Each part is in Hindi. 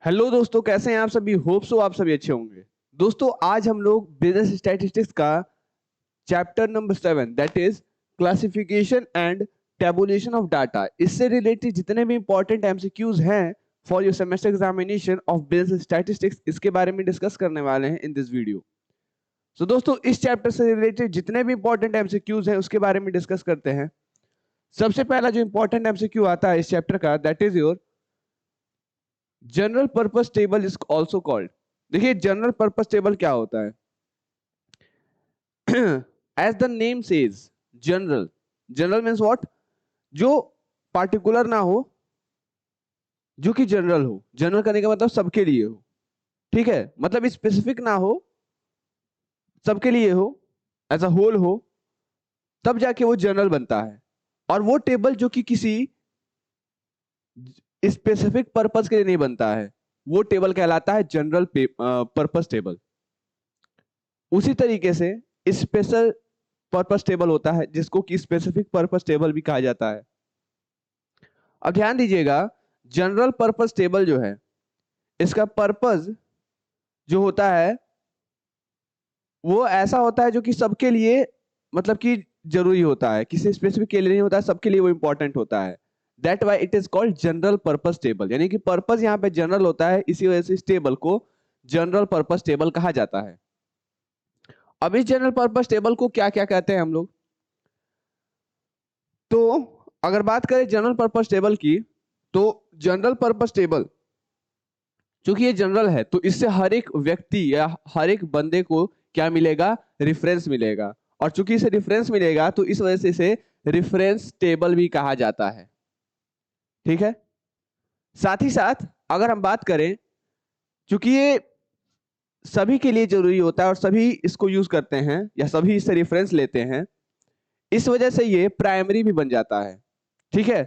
हेलो दोस्तों, कैसे हैं आप सभी। होप सो आप सभी अच्छे होंगे। दोस्तों, आज हम लोग बिजनेस स्टैटिस्टिक्स का chapter number 7 that is classification and tabulation of data, इससे रिलेटेड जितने भी इंपॉर्टेंट एमसीक्यूज हैं for your semester examination of business statistics, इसके बारे में डिस्कस करने वाले हैं इन दिस वीडियो। सो दोस्तों, इस चैप्टर से रिलेटेड जितने भी इंपॉर्टेंट एमसीक्यूज हैं उसके बारे में डिस्कस करते हैं। सबसे पहला जो इंपॉर्टेंट एमसीक्यू आता है इस चैप्टर का, that is your general purpose table is also called. देखिए, जनरल पर्पस टेबल क्या होता है। As the name says, general. General means what? जो पार्टिकुलर ना हो, जो कि जनरल हो। जनरल करने का मतलब सबके लिए हो, ठीक है। मतलब स्पेसिफिक ना हो, सबके लिए हो, एज अ होल हो, तब जाके वो जनरल बनता है। और वो टेबल जो कि किसी स्पेसिफिक पर्पस के लिए नहीं बनता है, वो टेबल कहलाता है जनरल पर्पस टेबल। उसी तरीके से स्पेशल पर्पस टेबल होता है, जिसको कि स्पेसिफिक पर्पस टेबल भी कहा जाता है। अब ध्यान दीजिएगा, जनरल पर्पस टेबल जो है, इसका पर्पस जो होता है वो ऐसा होता है जो कि सबके लिए, मतलब कि जरूरी होता है, किसी स्पेसिफिक के लिए नहीं होता है, सबके लिए वो इंपॉर्टेंट होता है। That why it is called general purpose table, यानी कि पर्पस यहाँ पे जनरल होता है, इसी वजह से इस टेबल को जनरल पर्पस टेबल कहा जाता है। अब इस जनरल पर्पस टेबल को क्या क्या कहते हैं हम लोग, तो अगर बात करें जनरल पर्पस टेबल की, तो जनरल पर्पस टेबल चूंकि ये जनरल है, तो इससे हर एक व्यक्ति या हर एक बंदे को क्या मिलेगा? रेफरेंस मिलेगा। और चूंकि इसे रेफरेंस मिलेगा, तो इस वजह से इसे रेफरेंस टेबल भी कहा जाता है, ठीक है। साथ ही साथ अगर हम बात करें, चूंकि ये सभी के लिए जरूरी होता है और सभी इसको यूज करते हैं या सभी इससे रेफरेंस लेते हैं, इस वजह से ये प्राइमरी भी बन जाता है, ठीक है।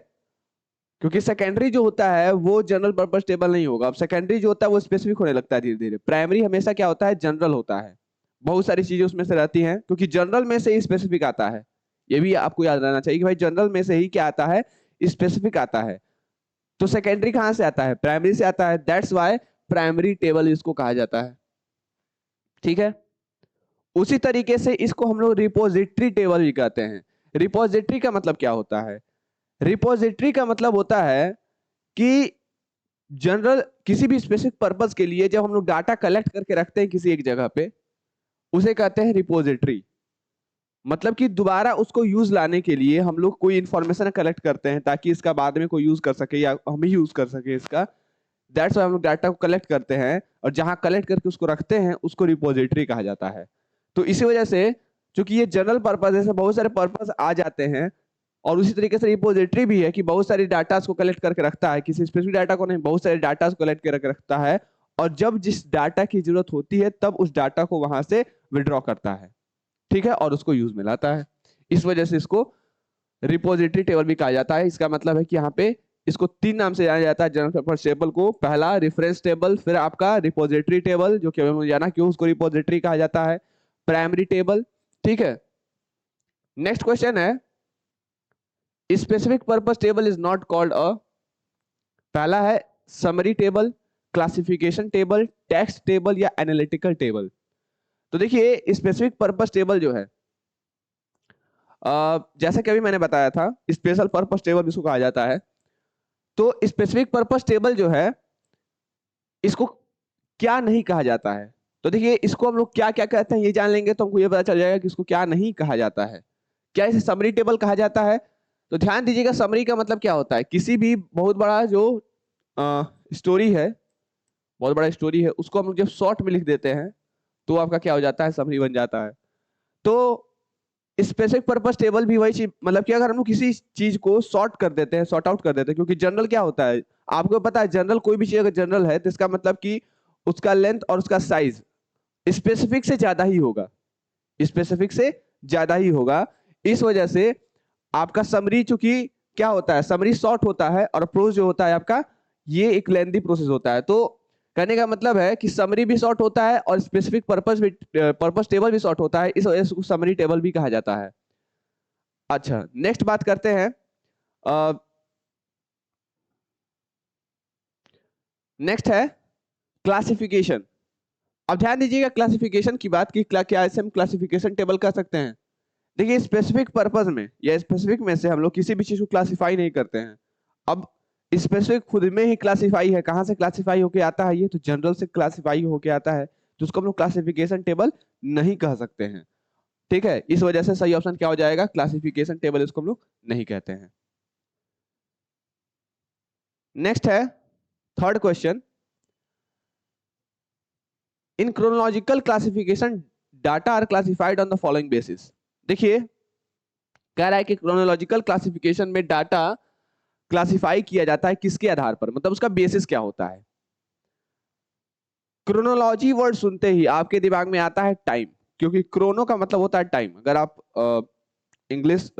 क्योंकि सेकेंडरी जो होता है वो जनरल पर्पस टेबल नहीं होगा। अब सेकेंडरी जो होता है वो स्पेसिफिक होने लगता है धीरे धीरे। प्राइमरी हमेशा क्या होता है? जनरल होता है। बहुत सारी चीजें उसमें से रहती हैं, क्योंकि जनरल में से ही स्पेसिफिक आता है। ये भी आपको याद रहना चाहिए कि भाई जनरल में से ही क्या आता है? स्पेसिफिक आता है। तो सेकेंडरी कहाँ से आता है? प्राइमरी से आता है। दैट्स वाई प्राइमरी टेबल इसको कहा जाता है, ठीक है। उसी तरीके से इसको हम लोग रिपोजिटरी टेबल भी कहते हैं। रिपोजिटरी का मतलब क्या होता है? रिपोजिटरी का मतलब होता है कि जनरल किसी भी स्पेसिफिक पर्पस के लिए जब हम लोग डाटा कलेक्ट करके रखते हैं किसी एक जगह पे, उसे कहते हैं रिपोजिटरी। मतलब कि दोबारा उसको यूज लाने के लिए हम लोग कोई इंफॉर्मेशन कलेक्ट करते हैं ताकि इसका बाद में कोई यूज कर सके या हम ही यूज कर सके इसका। दैट्स वाई हम लोग डाटा को कलेक्ट करते हैं, और जहां कलेक्ट करके उसको रखते हैं उसको रिपोजिटरी कहा जाता है। तो इसी वजह से, चूंकि ये जनरल पर्पज है, बहुत सारे पर्पस आ जाते हैं। और उसी तरीके से रिपोजिटरी भी है कि बहुत सारी डाटा को कलेक्ट करके रखता है, किसी स्पेसिफिक डाटा को नहीं, बहुत सारे डाटा को कलेक्ट करके रखता है। और जब जिस डाटा की जरूरत होती है तब उस डाटा को वहां से विड्रॉ करता है, ठीक है, और उसको यूज में लाता है। इस वजह से इसको रिपोजिटरी टेबल भी कहा जाता है। इसका मतलब है कि यहाँ पे इसको तीन नाम से जाना जाता है जनरल पर्पस टेबल को। पहला रेफरेंस टेबल, फिर आपका रिपोजिटरी टेबल, जो कि हमें जाना क्यों उसको रिपोजिटरी कहा जाता है, प्राइमरी टेबल, ठीक है। नेक्स्ट क्वेश्चन है, specific purpose table is not called a. पहला है summary table, classification table, text table या एनालिटिकल टेबल। तो देखिए, स्पेसिफिक पर्पस टेबल जो है, जैसा कि अभी मैंने बताया था, स्पेशल पर्पस टेबल इसको कहा जाता है। तो स्पेसिफिक पर्पस टेबल जो है, इसको क्या नहीं कहा जाता है। तो देखिए, इसको हम लोग क्या क्या कहते हैं ये जान लेंगे तो हमको ये पता चल जाएगा कि इसको क्या नहीं कहा जाता है। क्या इसे समरी टेबल कहा जाता है? तो ध्यान दीजिएगा, समरी का मतलब क्या होता है? किसी भी बहुत बड़ा जो स्टोरी है, बहुत बड़ा स्टोरी है, उसको हम लोग जब शॉर्ट में लिख देते हैं तो आपका क्या हो जाता है? समरी बन जाता है। तो स्पेसिफिक पर्पस टेबल भी वही चीज, मतलब कि अगर हम लोग किसी चीज को शॉर्ट कर देते हैं, शॉर्ट आउट कर देते हैं, क्योंकि जनरल क्या होता है आपको पता है, जनरल कोई भी चीज अगर जनरल है तो इसका मतलब कि उसका लेंथ और उसका साइज स्पेसिफिक से ज्यादा ही होगा, स्पेसिफिक से ज्यादा ही होगा। इस वजह से आपका समरी, चूंकि क्या होता है, समरी शॉर्ट होता है और प्रोज जो होता है आपका, ये एक लेंथी प्रोसेस होता है। तो कहने का मतलब है कि समरी भी शॉर्ट होता है और स्पेसिफिक पर्पस टेबल भी शॉर्ट होता है, इस वजह से समरी टेबल भी कहा जाता है। अच्छा, नेक्स्ट बात करते हैं। नेक्स्ट है क्लासिफिकेशन। अब ध्यान दीजिएगा क्लासिफिकेशन की बात की, क्या ऐसे हम क्लासिफिकेशन टेबल कर सकते हैं? देखिए स्पेसिफिक पर्पज में या स्पेसिफिक में से हम लोग किसी भी चीज को क्लासिफाई नहीं करते हैं। अब स्पेसिफिक खुद में ही क्लासिफाई है, कहाँ से क्लासिफाई होके आता है? ये तो जनरल से क्लासिफाई होके आता है, तो उसको हम लोग क्लासिफिकेशन टेबल नहीं कह सकते हैं। ठीक है, इस वजह से सही ऑप्शन क्या हो जाएगा? क्लासिफिकेशन टेबल इसको हम लोग नहीं कहते हैं। नेक्स्ट है third question, in chronological classification data are classified on the following basis. देखिए कह रहा है कि क्रोनोलॉजिकल क्लासिफिकेशन में डाटा क्लासिफाई किया जाता है किसके आधार पर, मतलब उसका बेसिस क्या होता है? क्रोनोलॉजी वर्ड सुनते ही आपके दिमाग में आता है टाइम, क्योंकि क्रोनो का मतलब होता है टाइम। अगर आप इंग्लिश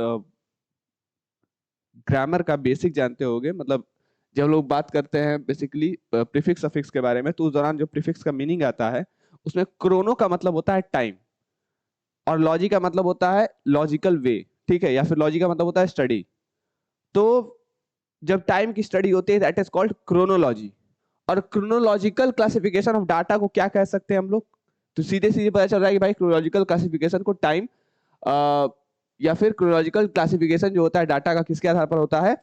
ग्रामर का बेसिक जानते होगे, मतलब जब लोग बात करते हैं बेसिकली प्रीफिक्स अफिक्स के बारे में, तो उस दौरान जो प्रीफिक्स का मीनिंग आता है उसमें क्रोनो का मतलब होता है टाइम, और लॉजी का मतलब होता है लॉजिकल वे, ठीक है, या फिर लॉजी का मतलब होता है स्टडी। तो जब टाइम की स्टडी होती है दैट इज कॉल्ड क्रोनोलॉजी। और क्रोनोलॉजिकल क्लासिफिकेशन ऑफ डाटा को क्या कह सकते हैं हम लोग? तो सीधे सीधे पता चल रहा है कि भाई क्रोनोलॉजिकल क्लासिफिकेशन को टाइम या फिर क्रोनोलॉजिकल क्लासिफिकेशन जो होता है डाटा का किसके आधार पर होता है?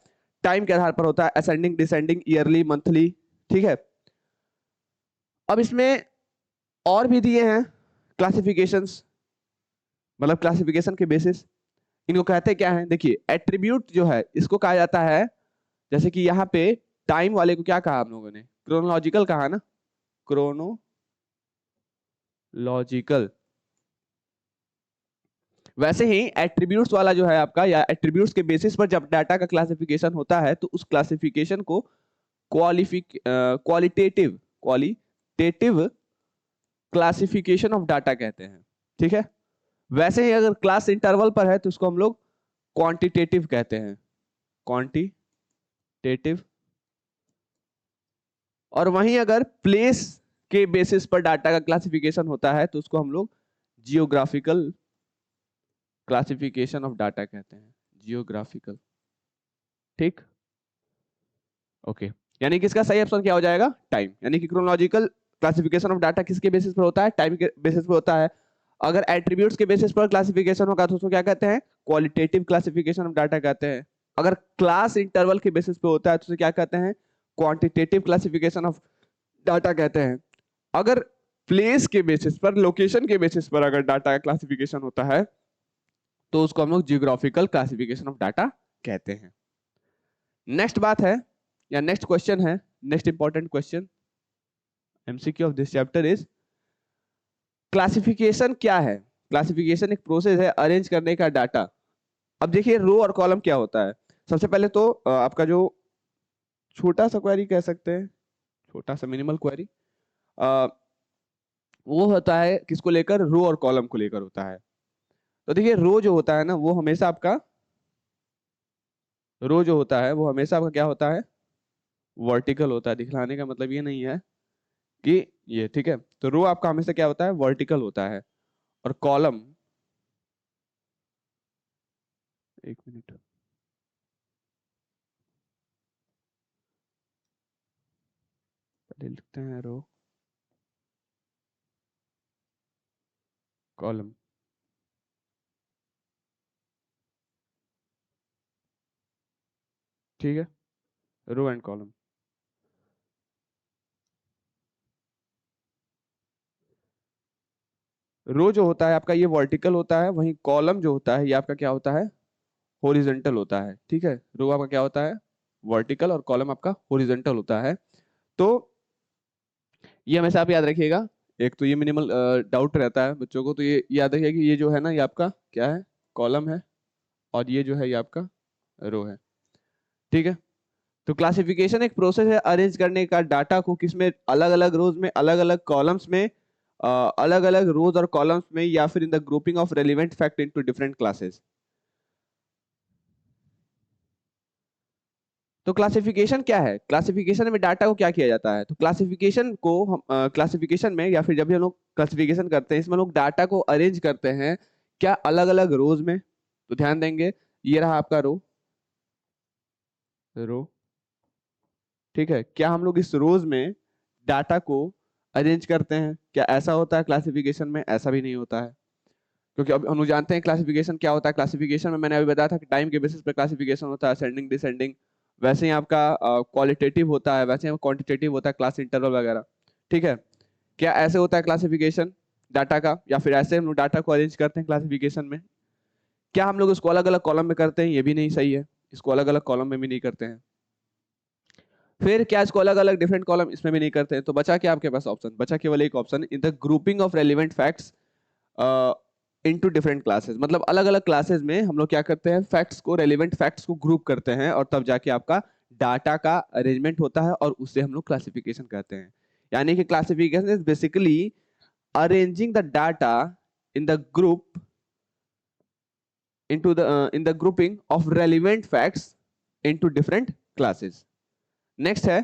टाइम के आधार पर होता है, असेंडिंग डिसेंडिंग ईयरली मंथली। ठीक है, अब इसमें और भी दिए हैं क्लासिफिकेशंस, मतलब क्लासिफिकेशन के बेसिस। इनको कहते क्या है? देखिए एट्रीब्यूट जो है इसको कहा जाता है, जैसे कि यहाँ पे टाइम वाले को क्या कहा हम लोगों ने? क्रोनोलॉजिकल कहा ना, क्रोनोलॉजिकल। वैसे ही एट्रीब्यूट्स वाला जो है आपका, या एट्रीब्यूट्स के बेसिस पर जब डाटा का क्लासिफिकेशन होता है तो उस क्लासिफिकेशन को qualitative qualitative classification of data कहते हैं। ठीक है, वैसे ही अगर क्लास इंटरवल पर है तो उसको हम लोग क्वांटिटेटिव कहते हैं, क्वांटिटेटिव। और वहीं अगर प्लेस के बेसिस पर डाटा का क्लासिफिकेशन होता है तो उसको हम लोग जियोग्राफिकल क्लासिफिकेशन ऑफ डाटा कहते हैं, जियोग्राफिकल। ठीक, ओके। यानी कि इसका सही ऑप्शन क्या हो जाएगा? टाइम। यानी कि क्रोनोलॉजिकल क्लासिफिकेशन ऑफ डाटा किसके बेसिस पर होता है? टाइम के बेसिस पर होता है। अगर एट्रीब्यूट्स के बेसिस पर क्लासिफिकेशन होगा तो उसको क्या कहते हैं? क्वालिटेटिव क्लासिफिकेशन ऑफ डाटा कहते हैं। अगर क्लास इंटरवल के बेसिस पे होता है तो उसे क्या कहते हैं? क्वांटिटेटिव क्लासिफिकेशन ऑफ डाटा कहते हैं। अगर प्लेस के बेसिस पर, लोकेशन के बेसिस पर अगर डाटा का क्लासिफिकेशन होता है तो उसको हम लोग जियोग्राफिकल क्लासिफिकेशन ऑफ डाटा कहते हैं। नेक्स्ट बात है, या नेक्स्ट क्वेश्चन है, next important question MCQ of this chapter is, classification क्या है? क्लासिफिकेशन एक प्रोसेस है अरेंज करने का डाटा। अब देखिए रो और कॉलम क्या होता है। सबसे पहले तो आपका जो छोटा सा क्वेरी कह सकते हैं, छोटा सा मिनिमल क्वेरी, वो होता है किसको लेकर? रो और कॉलम को लेकर होता है। तो देखिए रो जो होता है ना वो हमेशा आपका, रो जो होता है वो हमेशा आपका क्या होता है? वर्टिकल होता है। दिखलाने का मतलब ये नहीं है कि ये, ठीक है, तो रो आपका हमेशा क्या होता है? वर्टिकल होता है। और कॉलम, एक मिनट, पहले लिखते हैं रो कॉलम। ठीक है, रो एंड कॉलम। रो जो होता है आपका ये वर्टिकल होता है, वहीं कॉलम जो होता है ये आपका क्या होता है? हॉरिजॉन्टल होता है। ठीक है, रो आपका क्या होता है? वर्टिकल, और कॉलम आपका हॉरिजॉन्टल होता है। तो ये हमेशा आप याद रखिएगा। एक तो ये मिनिमल डाउट रहता है बच्चों को, तो ये याद रखिएगा कि ये जो है ना ये आपका क्या है? कॉलम है, और ये जो है ये आपका रो है। ठीक है, तो क्लासिफिकेशन एक प्रोसेस है अरेंज करने का डाटा को, किसमें? अलग अलग रोज में, अलग अलग कॉलम्स में, अलग अलग रोज और कॉलम्स में, या फिर in the grouping of relevant fact into different classes. तो क्लासिफिकेशन क्या है? क्लासिफिकेशन में डाटा को क्या किया जाता है? तो क्लासिफिकेशन को हम क्लासिफिकेशन में, या फिर जब भी हम लोग क्लासिफिकेशन करते हैं इसमें लोग डाटा को अरेंज करते हैं क्या? अलग अलग रोज में। तो ध्यान देंगे, ये रहा आपका रो, रो। ठीक है, क्या हम लोग इस रोज में डाटा को अरेंज करते हैं। क्या ऐसा होता है क्लासिफिकेशन में? ऐसा भी नहीं होता है, क्योंकि अब हम लोग जानते हैं क्लासिफिकेशन क्या होता है। क्लासिफिकेशन में मैंने अभी बताया था कि टाइम के बेसिस पे क्लासिफिकेशन होता है, असेंडिंग डिसेंडिंग। वैसे ही आपका क्वालिटेटिव होता है, वैसे ही क्वांटिटेटिव होता है, क्लास इंटरवल वगैरह। ठीक है। क्या ऐसे होता है क्लासिफिकेशन डाटा का, या फिर ऐसे हम लोग डाटा को अरेंज करते हैं क्लासिफिकेशन में? क्या हम लोग इसको अलग अलग कॉलम में करते हैं? ये भी नहीं सही है, इसको अलग अलग कॉलम में भी नहीं करते हैं। फिर क्या इसको अलग अलग डिफरेंट कॉलम इसमें भी नहीं करते हैं? तो बचा क्या आपके पास ऑप्शन? बचा केवल एक option, in the grouping of relevant facts into different classes. मतलब अलग अलग क्लासेस में हम लोग क्या करते हैं, फैक्ट्स को, रेलिवेंट फैक्ट्स को ग्रुप करते हैं, और तब जाके आपका डाटा का अरेंजमेंट होता है, और उससे हम लोग क्लासिफिकेशन कहते हैं। यानी कि classification is basically arranging the data in the group into the in the grouping of relevant facts into different classes. Next है,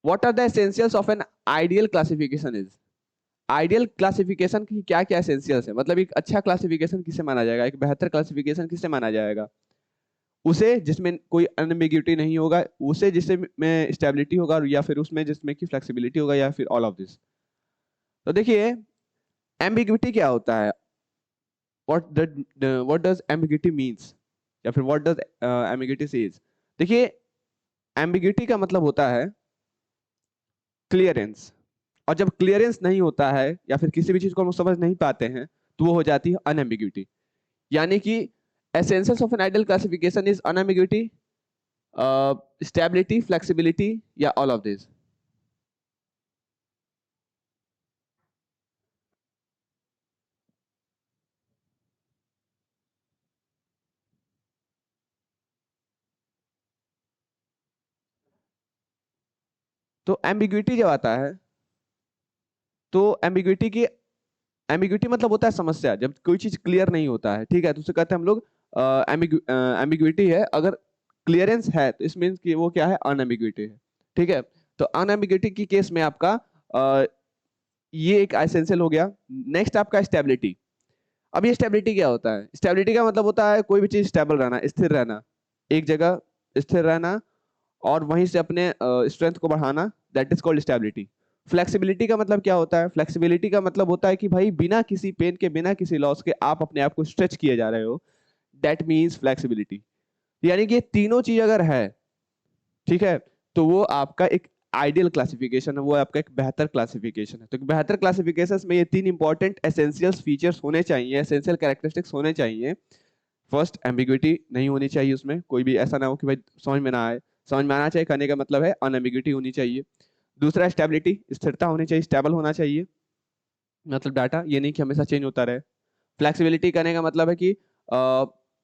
what are the essentials of an ideal classification is? Ideal classification की क्या क्या एसेंशियल्स है? मतलब एक अच्छा क्लासिफिकेशन किसे माना जाएगा, एक बेहतर क्लासिफिकेशन किसे माना जाएगा? उसे जिसमें कोई अनएम्बिग्यूटी नहीं होगा, उसे जिसमें स्टेबिलिटी होगा, या फिर उसमें जिसमें की फ्लेक्सिबिलिटी होगा, या फिर ऑल ऑफ दिस। तो देखिए, एम्बिग्यूटी क्या होता है? व्हाट डज एम्बिग्यूटी मींस, या फिर व्हाट डज एम्बिग्यूटी सेज? देखिए, एम्बिग्यूटी का मतलब होता है क्लियरेंस। और जब क्लियरेंस नहीं होता है, या फिर किसी भी चीज को हम समझ नहीं पाते हैं, तो वो हो जाती है अनएम्बिग्यूटी। यानी कि essentials of an ideal classification is unambiguity, stability, flexibility, या ऑल ऑफ दिस। तो एम्बिग्यूटी जब आता है, तो एम्बिग्यूटी मतलब होता है समस्या। जब कोई चीज क्लियर नहीं होता है, ठीक है, तो उसे कहते हैं हम लोग एम्बिग्यूटी है। अगर क्लियरेंस है तो इस मीन्स कि वो क्या है, अनएम्बिग्यूटी है। ठीक है। तो अनएम्बिग्यूटी की केस में आपका ये एक एसेंशियल हो गया। नेक्स्ट आपका स्टेबिलिटी। अब ये स्टेबिलिटी क्या होता है? स्टेबिलिटी का मतलब होता है कोई भी चीज स्टेबल रहना, स्थिर रहना, एक जगह स्थिर रहना, और वहीं से अपने स्ट्रेंथ को बढ़ाना, that is called stability. Flexibility का मतलब क्या होता है? फ्लेक्सिबिलिटी का मतलब होता है कि भाई बिना किसी पेन के, बिना किसी लॉस के आप अपने आप को स्ट्रेच किए जा रहे हो, दैट मीन्स फ्लेक्सिबिलिटी। यानी कि ये तीनों चीज अगर है, ठीक है, तो वो आपका एक आइडियल क्लासिफिकेशन है, वो आपका एक बेहतर क्लासिफिकेशन है। तो बेहतर क्लासिफिकेशन में ये तीन इंपॉर्टेंट एसेंशियल फीचर्स होने चाहिए, एसेंशियल कैरेक्टरिस्टिक्स होने चाहिए। फर्स्ट, एम्बिग्यूटी नहीं होनी चाहिए उसमें, कोई भी ऐसा ना हो कि भाई समझ में ना आए। समझ में आना चाहिए, कहने का मतलब है अनएम्बिग्यूटी होनी चाहिए। दूसरा, स्टेबिलिटी, स्थिरता होनी चाहिए, स्टेबल होना चाहिए, मतलब डाटा ये नहीं कि हमेशा चेंज होता रहे। फ्लेक्सिबिलिटी करने का मतलब है कि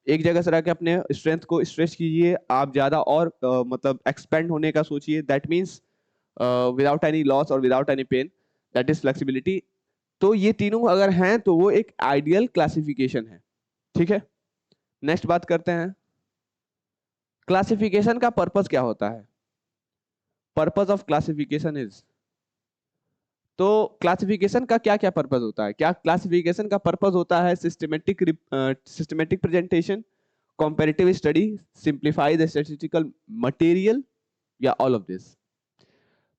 एक जगह से रह के अपने स्ट्रेंथ को स्ट्रेच कीजिए आप ज्यादा, और मतलब एक्सपेंड होने का सोचिए, that means without any loss और without any pain, that is flexibility. तो ये तीनों अगर हैं तो वो एक आइडियल क्लासिफिकेशन है। ठीक है। नेक्स्ट बात करते हैं, क्लासिफिकेशन का पर्पस क्या होता है? पर्पस ऑफ क्लासिफिकेशन इज, तो क्लासिफिकेशन का क्या क्या पर्पस होता है? क्या क्लासिफिकेशन का पर्पस होता है? Systematic presentation, comparative study, simplify the statistical material, या ऑल ऑफ दिस?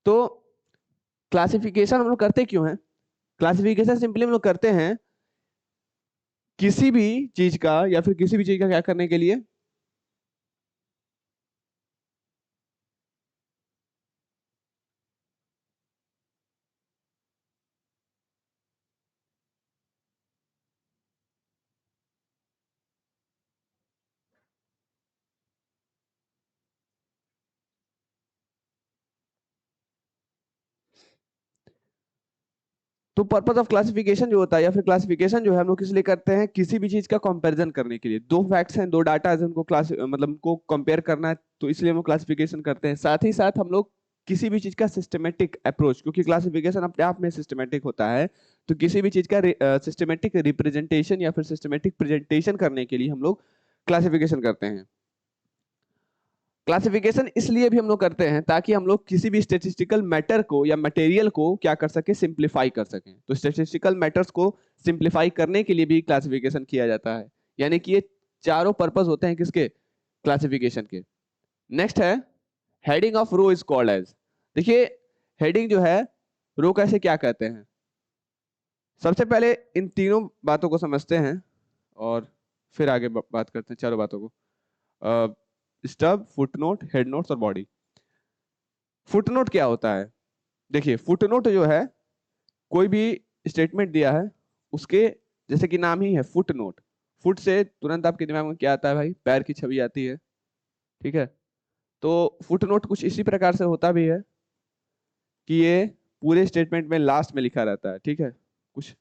तो क्लासिफिकेशन हम लोग करते क्यों हैं? क्लासिफिकेशन सिंपली हम लोग करते हैं किसी भी चीज का, या फिर किसी भी चीज का क्या करने के लिए? तो पर्पस ऑफ क्लासिफिकेशन जो होता है, या फिर क्लासिफिकेशन जो है, हम लोग किस लिए करते हैं? किसी भी चीज का कंपैरिजन करने के लिए। दो फैक्ट्स हैं, दो डाटा है, उनको क्लास मतलब उनको कंपेयर करना है, तो इसलिए हम लोग क्लासिफिकेशन करते हैं। साथ ही साथ हम लोग किसी भी चीज का सिस्टमेटिक अप्रोच, क्योंकि क्लासिफिकेशन अपने आप में सिस्टमेटिक होता है, तो किसी भी चीज का सिस्टमेटिक रिप्रेजेंटेशन या फिर सिस्टमेटिक प्रेजेंटेशन करने के लिए हम लोग क्लासिफिकेशन करते हैं। क्लासिफिकेशन इसलिए भी हम लोग करते हैं ताकि हम लोग किसी भी स्टेटिस्टिकल मैटर को या मटेरियल को क्या कर सके, सिंप्लीफाई कर सकें। तो स्टेटिस्टिकल मैटर्स को सिंप्लीफाई करने के लिए भी क्लासिफिकेशन किया जाता है। यानी कि ये चारों पर्पस होते हैं किसके? क्लासिफिकेशन के। नेक्स्ट है, heading of row is called as. देखिए, हेडिंग जो है रो कैसे क्या कहते हैं? सबसे पहले इन तीनों बातों को समझते हैं और फिर आगे बात करते हैं चारों बातों को। स्टब, फुटनोट, हेड नोट्स और बॉडी। फुटनोट क्या होता है? देखिए, फुटनोट जो है, कोई भी स्टेटमेंट दिया है उसके, जैसे कि नाम ही है फुटनोट, फुट से तुरंत आपके दिमाग में क्या आता है भाई? पैर की छवि आती है, ठीक है। तो फुटनोट कुछ इसी प्रकार से होता भी है कि ये पूरे स्टेटमेंट में लास्ट में लिखा रहता है, ठीक है, कुछ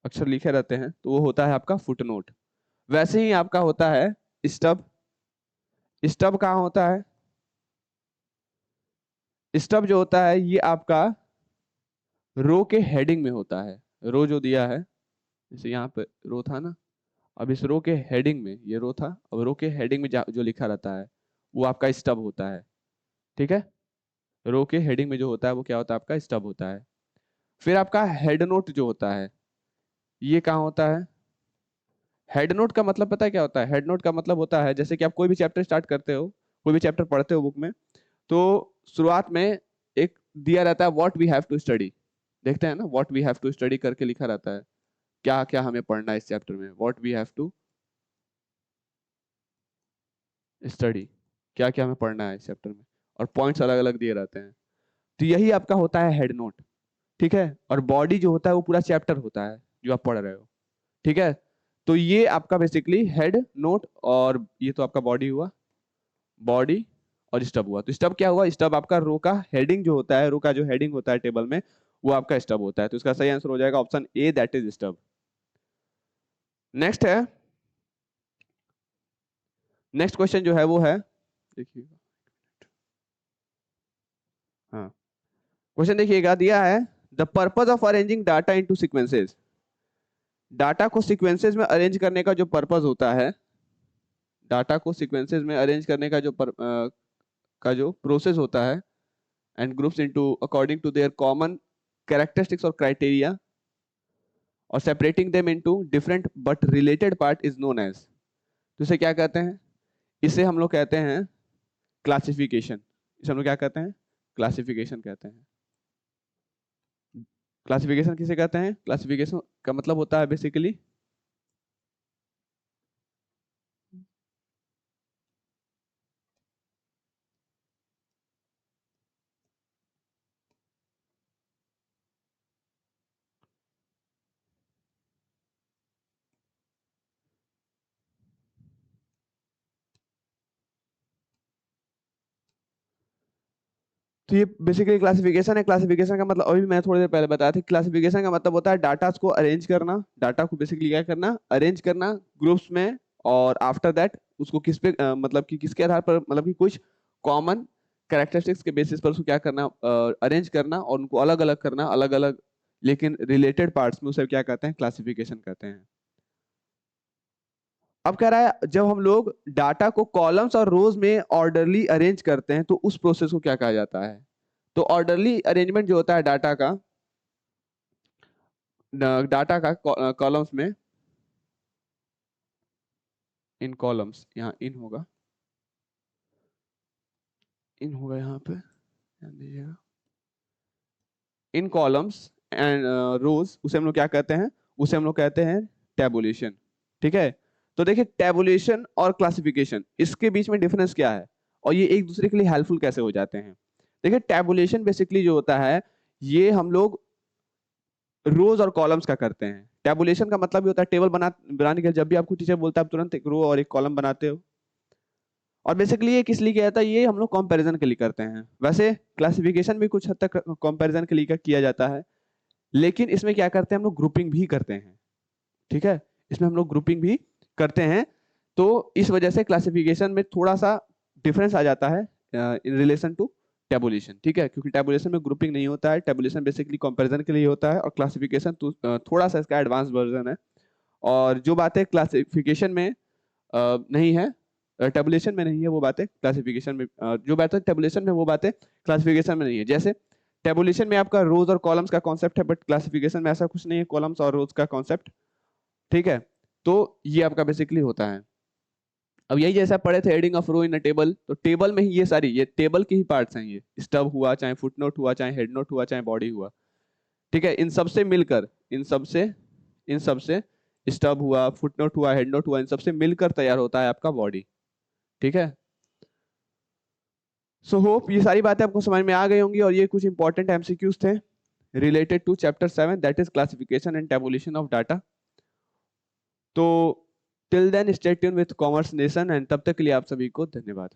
अक्षर लिखे रहते हैं, तो वो होता है आपका फुटनोट। वैसे ही आपका होता है स्टब। स्टब कहाँ होता है? स्टब जो होता है ये आपका रो के हेडिंग में होता है। रो जो दिया है, जैसे यहाँ पे रो था ना, अब इस रो के हेडिंग में, ये रो था, अब रो के हेडिंग में जो लिखा रहता है वो आपका स्टब होता है, ठीक है। रो के हेडिंग में जो होता है वो क्या होता है? आपका स्टब होता है। फिर आपका हेड नोट जो होता है, ये कहाँ होता है? हेड नोट का मतलब पता है क्या होता है? हेड नोट का मतलब होता है, जैसे कि आप कोई भी चैप्टर स्टार्ट करते हो, कोई भी चैप्टर पढ़ते हो बुक में, तो शुरुआत में एक दिया रहता है what we have to study. देखते हैं ना, what we have to study करके लिखा रहता है, क्या क्या हमें पढ़ना है इस चैप्टर में, what we have to study, क्या क्या हमें पढ़ना है इस चैप्टर में, और पॉइंट्स अलग अलग दिए रहते हैं। तो यही आपका होता है हेड नोट, ठीक है। और बॉडी जो होता है वो पूरा चैप्टर होता है जो आप पढ़ रहे हो, ठीक है। तो ये आपका बेसिकली हेड नोट, और ये तो आपका बॉडी हुआ, बॉडी और स्टब हुआ। तो स्टब क्या हुआ? स्टब आपका रो का हेडिंग जो होता है, रो का जो हेडिंग होता है टेबल में, वो आपका स्टब होता है। तो इसका सही आंसर हो जाएगा option A, that is stub. Next है, नेक्स्ट क्वेश्चन जो है वो है, देखिए, हाँ, क्वेश्चन देखिएगा, दिया है the purpose of arranging data into sequences. Data को सीक्वेंसेस में अरेंज करने का जो पर्पज होता है, डाटा को सीक्वेंसेस में अरेंज करने का का जो प्रोसेस होता है, and groups into according to their common characteristics और क्राइटेरिया, और separating them into different but related part is known as. तो इसे क्या कहते हैं? इसे हम लोग कहते हैं क्लासिफिकेशन। इसे हम लोग क्या कहते हैं? क्लासिफिकेशन कहते हैं। क्लासिफिकेशन किसे कहते हैं? क्लासिफिकेशन का मतलब होता है बेसिकली, तो ये बेसिकली क्लासिफिकेशन है। क्लासिफिकेशन का मतलब अभी मैं थोड़ी देर पहले बताया था, क्लासिफिकेशन का मतलब होता है डाटा को अरेंज करना, डाटा को बेसिकली क्या करना? अरेंज करना ग्रुप्स में, और आफ्टर दैट उसको किस पे मतलब कि किसके आधार पर, मतलब कि कुछ कॉमन कैरेक्टरिस्टिक्स के बेसिस पर उसको क्या करना? अरेंज करना और उनको अलग अलग करना, अलग अलग लेकिन रिलेटेड पार्ट्स में, उसे क्या कहते हैं? क्लासिफिकेशन कहते हैं। अब कह रहा है जब हम लोग डाटा को कॉलम्स और रोज में ऑर्डरली अरेंज करते हैं तो उस प्रोसेस को क्या कहा जाता है? तो ऑर्डरली अरेंजमेंट जो होता है डाटा का, डाटा का कॉलम्स में, इन कॉलम्स, यहाँ इन होगा यहाँ पे, ध्यान दीजिएगा, इन कॉलम्स एंड रोज, उसे हम लोग क्या कहते हैं? उसे हम लोग कहते हैं टैबुलेशन, ठीक है। तो देखिए, टैबुलेशन और क्लासिफिकेशन, इसके बीच में डिफरेंस क्या है और ये एक दूसरे के लिए हेल्पफुल कैसे हो जाते हैं? देखिए, टैबुलेशन बेसिकली जो होता है, ये हम लोग रोज और कॉलम्स का करते हैं। टैबुलेशन का मतलब ये होता है टेबल बनाने के लिए जब भी आपको टीचर बोलता है आप तुरंत एक रो और एक कॉलम बनाते हो। और बेसिकली ये किस लिए किया जाता है? ये हम लोग कंपैरिजन के लिए करते हैं। वैसे क्लासिफिकेशन भी कुछ हद तक कंपैरिजन के लिए किया जाता है, लेकिन इसमें क्या करते हैं? हम लोग ग्रुपिंग भी करते हैं, ठीक है। इसमें हम लोग ग्रुपिंग भी करते हैं। तो इस वजह से क्लासिफिकेशन में थोड़ा सा डिफरेंस आ जाता है इन रिलेशन टू टेबुलेशन, ठीक है, क्योंकि टेबुलेशन में ग्रुपिंग नहीं होता है, टेबुलेशन बेसिकली कंपैरिजन के लिए होता है, और क्लासिफिकेशन थोड़ा सा इसका एडवांस वर्जन है। और जो बातें क्लासिफिकेशन में नहीं है, टेबुलेशन में नहीं है, वो बातें क्लासिफिकेशन में, जो बातें टेबुलेशन में वो बातें क्लासिफिकेशन में नहीं है। जैसे टेबुलेशन में आपका रोज और कॉलम्स का कॉन्सेप्ट है, बट क्लासिफिकेशन में ऐसा कुछ नहीं है, कॉलम्स और रोज का कॉन्सेप्ट, ठीक है। तो ये आपका बेसिकली होता है। अब यही जैसा पढ़े थे heading of row in a table, तो टेबल में ही ये सारी, ये टेबल के ही पार्ट्स हैं, ये स्टब हुआ, चाहे फुटनोट हुआ, चाहे हेड नोट हुआ, चाहे बॉडी हुआ, ठीक है। इन सब से मिलकर, इन सब से स्टब हुआ, फुटनोट हुआ, हेड नोट हुआ, इन सब से मिलकर तैयार होता है आपका बॉडी, ठीक है। सो होप ये सारी बातें आपको समझ में आ गई होंगी, और ये कुछ इंपॉर्टेंट एमसीक्यूज थे related to chapter 7, that is classification and tabulation of data. तो till then stay tune with Commerce Nation, and तब तक के लिए आप सभी को धन्यवाद।